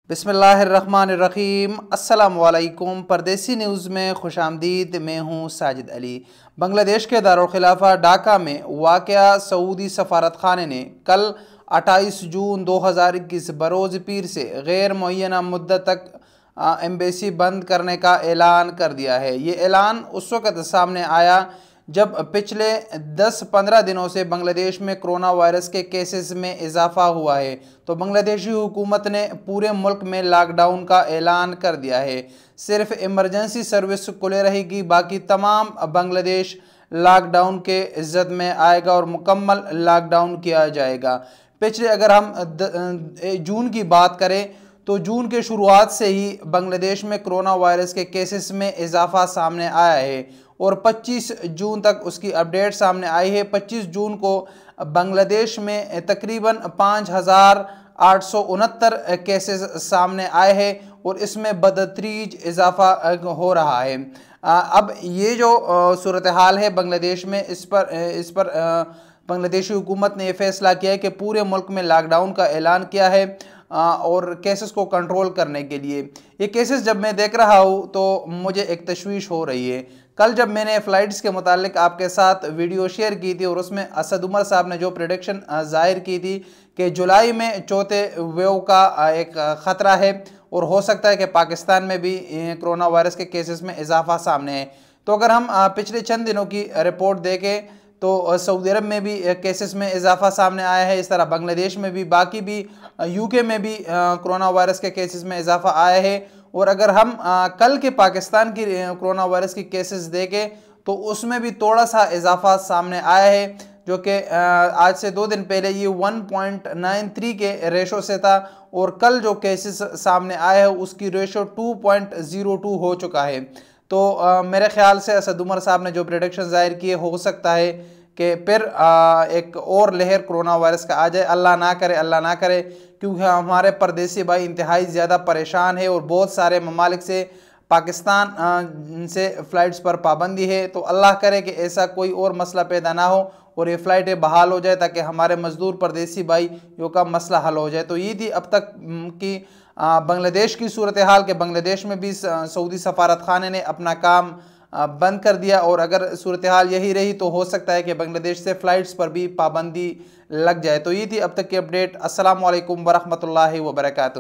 बिस्मिल्लाहिर्रहमानिर्रहीम। अस्सलामु अलैकुम। परदेसी न्यूज़ में खुशामदीद। मैं हूँ साजिद अली। बांग्लादेश के दारुल खिलाफा ढाका में वाक़या सऊदी सफारतखाने ने कल 28 जून 2021 बरोज़ पीर से गैर मुअय्यना मुद्दत तक एम्बेसी बंद करने का ऐलान कर दिया है। ये ऐलान उस वक़्त सामने आया जब पिछले 10-15 दिनों से बांग्लादेश में कोरोना वायरस के केसेस में इजाफा हुआ है, तो बांग्लादेशी हुकूमत ने पूरे मुल्क में लॉकडाउन का ऐलान कर दिया है। सिर्फ इमरजेंसी सर्विस खुले रहेगी, बाकी तमाम बांग्लादेश लॉकडाउन के इज्जत में आएगा और मुकम्मल लॉकडाउन किया जाएगा। पिछले अगर हम जून की बात करें तो जून के शुरुआत से ही बांग्लादेश में कोरोना वायरस के केसेस में इजाफा सामने आया है और 25 जून तक उसकी अपडेट सामने आई है। 25 जून को बांग्लादेश में तकरीबन 5,869 केसेस सामने आए हैं और इसमें बदतरीज इजाफा हो रहा है। अब ये जो सूरत हाल है बांग्लादेश में, इस पर बांग्लादेशी हुकूमत ने यह फैसला किया है कि पूरे मुल्क में लॉकडाउन का ऐलान किया है और केसेस को कंट्रोल करने के लिए। ये केसेस जब मैं देख रहा हूँ तो मुझे एक तशवीश हो रही है। कल जब मैंने फ़्लाइट्स के मुतालिक आपके साथ वीडियो शेयर की थी और उसमें असद उमर साहब ने जो प्रेडिक्शन ज़ाहिर की थी कि जुलाई में चौथे वेव का एक ख़तरा है और हो सकता है कि पाकिस्तान में भी कोरोना वायरस के केसेस में इजाफा सामने है। तो अगर हम पिछले चंद दिनों की रिपोर्ट देखें तो सऊदी अरब में भी केसेस में इजाफा सामने आया है, इस तरह बांग्लादेश में भी, बाकी भी यूके में भी कोरोना वायरस के केसेस में इजाफा आया है। और अगर हम कल के पाकिस्तान की कोरोना वायरस की केसेस देखें तो उसमें भी थोड़ा सा इजाफा सामने आया है, जो कि आज से 2 दिन पहले ये 1.93 के रेशो से था और कल जो केसेस सामने आए हैं उसकी रेशो 2.02 हो चुका है। तो मेरे ख्याल से असद उमर साहब ने जो प्रेडिक्शन जाहिर किए, हो सकता है कि फिर एक और लहर कोरोना वायरस का आ जाए। अल्लाह ना करे, अल्लाह ना करे, क्योंकि हमारे परदेसी भाई इंतहाई ज़्यादा परेशान है और बहुत सारे ममालिक से पाकिस्तान से फ़्लाइट्स पर पाबंदी है। तो अल्लाह करे कि ऐसा कोई और मसला पैदा ना हो और ये फ़्लाइटें बहाल हो जाए ताकि हमारे मज़दूर परदेसी भाइयों का मसला हल हो जाए। तो ये थी अब तक की बांग्लादेश की सूरत हाल के बांग्लादेश में भी सऊदी सफारत खाने ने अपना काम बंद कर दिया और अगर सूरत हाल यही रही तो हो सकता है कि बांग्लादेश से फ़्लाइट्स पर भी पाबंदी लग जाए। तो ये थी अब तक की अपडेट। अस्सलामु अलैकुम वरहमतुल्लाहि वबरकातुहू।